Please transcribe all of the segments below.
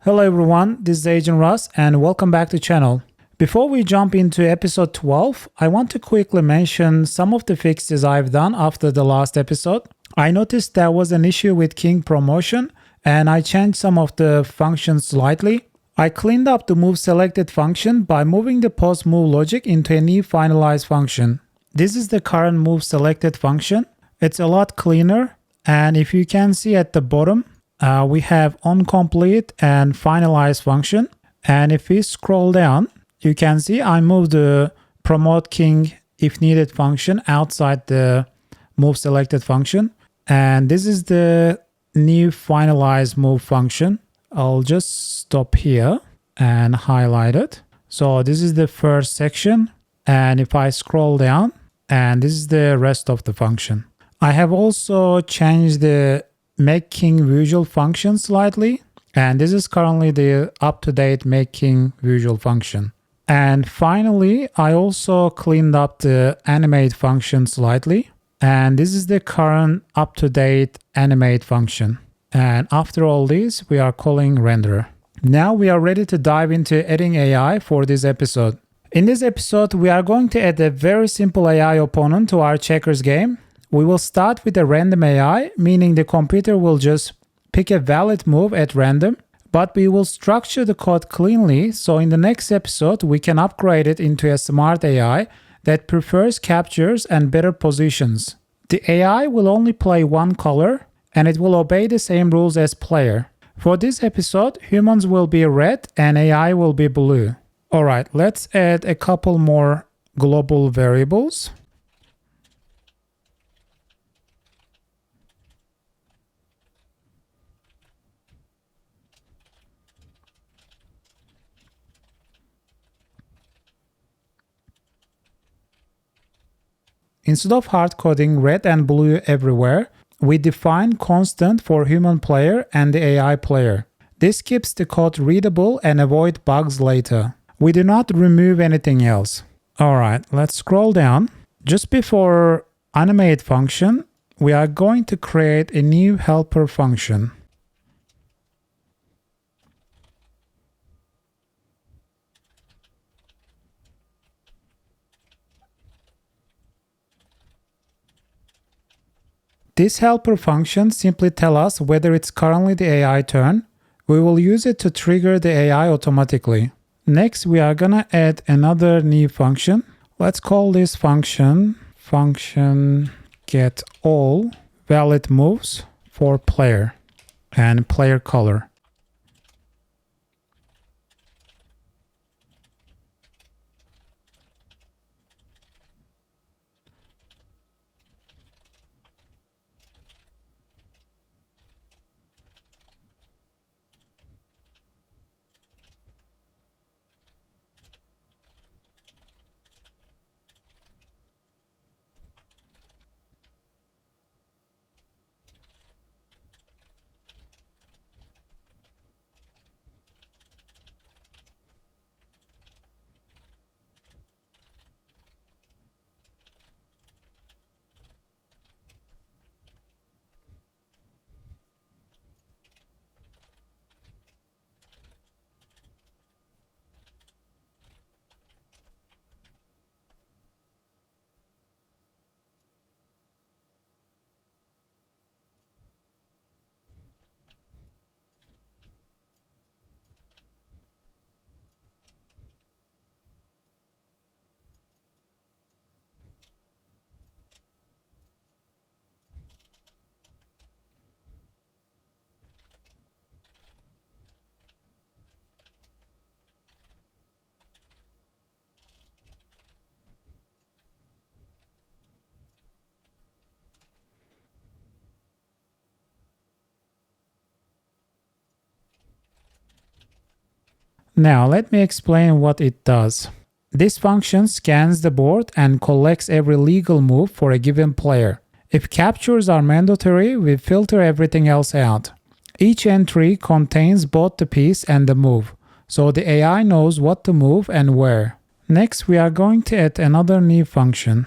Hello everyone, this is Agent Russ and welcome back to the channel. Before we jump into episode 12, I want to quickly mention some of the fixes I've done after the last episode. I noticed there was an issue with King promotion and I changed some of the functions slightly. I cleaned up the move selected function by moving the post move logic into a new finalize function. This is the current move selected function. It's a lot cleaner, and if you can see at the bottom, we have onComplete and finalize function. And if we scroll down, you can see I moved the promote king if needed function outside the move selected function. And this is the new finalizeMove function. I'll just stop here and highlight it. So this is the first section. And if I scroll down, and this is the rest of the function. I have also changed the make king visual function slightly. And this is currently the up-to-date make king visual function. And finally, I also cleaned up the animate function slightly. And this is the current up-to-date animate function. And after all this, we are calling renderer. Now we are ready to dive into adding AI for this episode. In this episode, we are going to add a very simple AI opponent to our checkers game. We will start with a random AI, meaning the computer will just pick a valid move at random, but we will structure the code cleanly, so in the next episode, we can upgrade it into a smart AI that prefers captures and better positions. The AI will only play one color, and it will obey the same rules as player. For this episode, humans will be red and AI will be blue. Alright, let's add a couple more global variables. Instead of hard coding red and blue everywhere, we define constant for human player and the AI player. This keeps the code readable and avoid bugs later. We do not remove anything else. Alright, let's scroll down. Just before animate function, we are going to create a new helper function. This helper function simply tells us whether it's currently the AI turn. We will use it to trigger the AI automatically. Next, we are gonna add another new function. Let's call this function get all valid moves for player and player color. Now let me explain what it does. This function scans the board and collects every legal move for a given player. If captures are mandatory, we filter everything else out. Each entry contains both the piece and the move, so the AI knows what to move and where. Next, we are going to add another new function.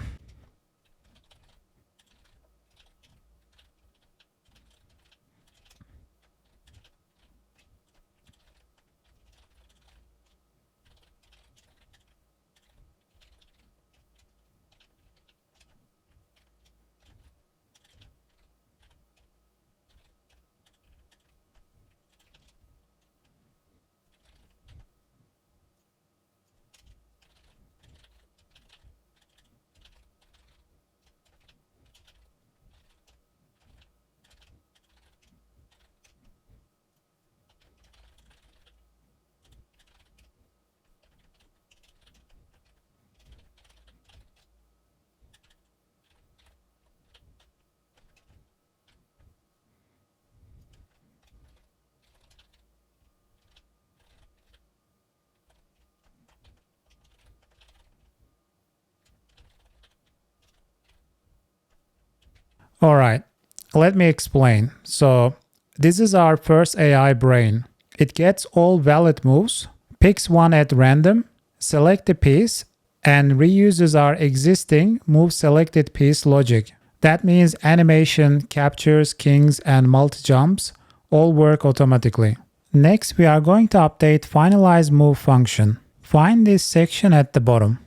All right, let me explain. So this is our first AI brain. It gets all valid moves, picks one at random, select a piece, and reuses our existing move selected piece logic. That means animation, captures, kings, and multi-jumps all work automatically. Next, we are going to update finalizeMove function. Find this section at the bottom.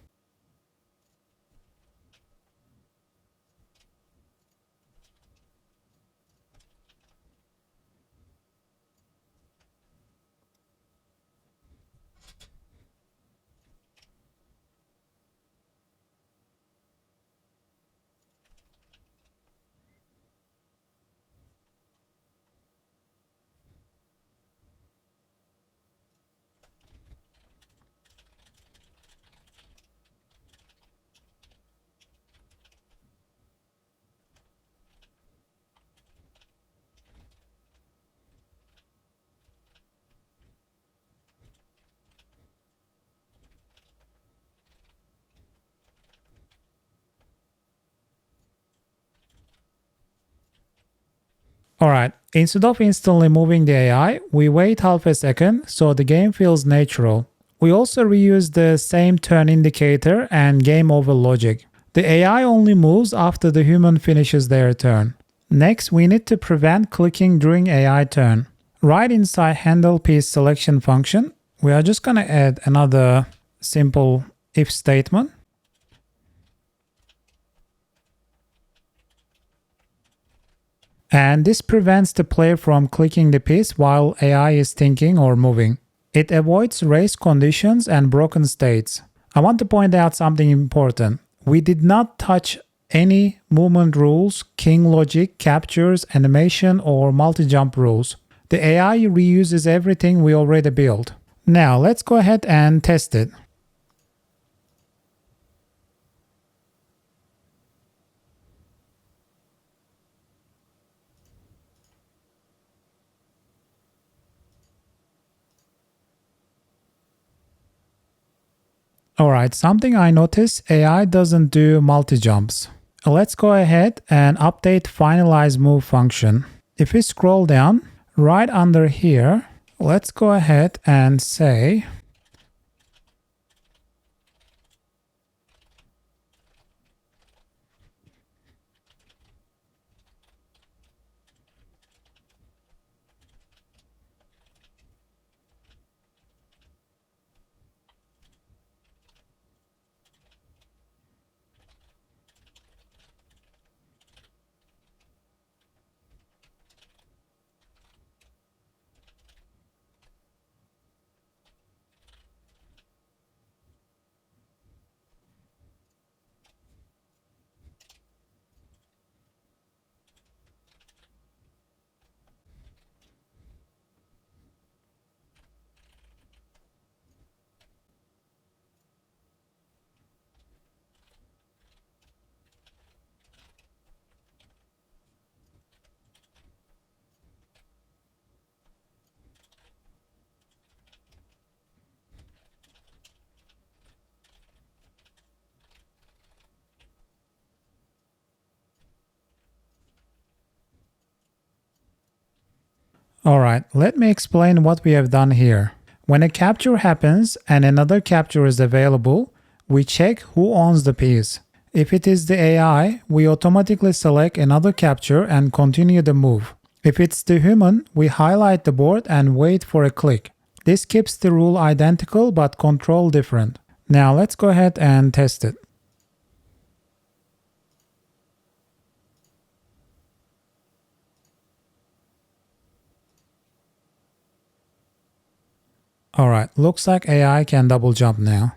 Alright, instead of instantly moving the AI, we wait half a second so the game feels natural. We also reuse the same turn indicator and game over logic. The AI only moves after the human finishes their turn. Next, we need to prevent clicking during AI turn. Right inside handle piece selection function, we are just going to add another simple if statement. And this prevents the player from clicking the piece while AI is thinking or moving. It avoids race conditions and broken states. I want to point out something important. We did not touch any movement rules, king logic, captures, animation, or multi-jump rules. The AI reuses everything we already built. Now let's go ahead and test it. Alright, something I noticed, AI doesn't do multi-jumps. Let's go ahead and update finalizeMove function. If we scroll down, right under here, let's go ahead and say Alright, let me explain what we have done here. When a capture happens and another capture is available, we check who owns the piece. If it is the AI, we automatically select another capture and continue the move. If it's the human, we highlight the board and wait for a click. This keeps the rule identical but control different. Now let's go ahead and test it. Alright, looks like AI can double jump now.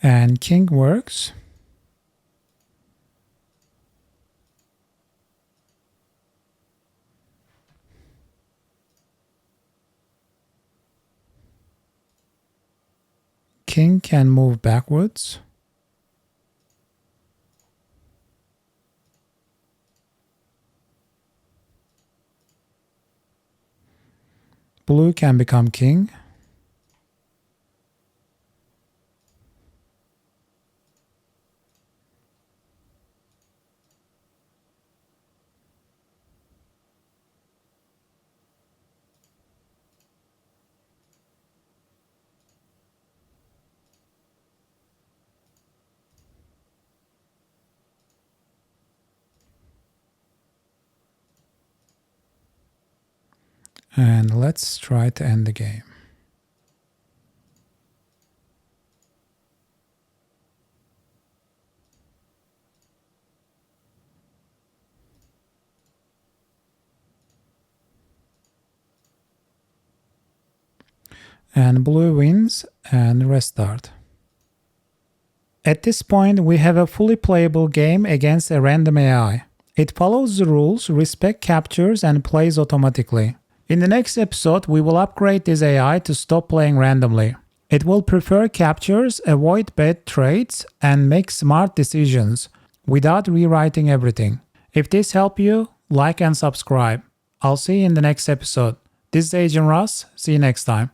And king works. King can move backwards. Blue can become king. And let's try to end the game. And blue wins and restart. At this point, we have a fully playable game against a random AI. It follows the rules, respects captures, and plays automatically. In the next episode, we will upgrade this AI to stop playing randomly. It will prefer captures, avoid bad trades, and make smart decisions without rewriting everything. If this helped you, like and subscribe. I'll see you in the next episode. This is Agent Russ. See you next time.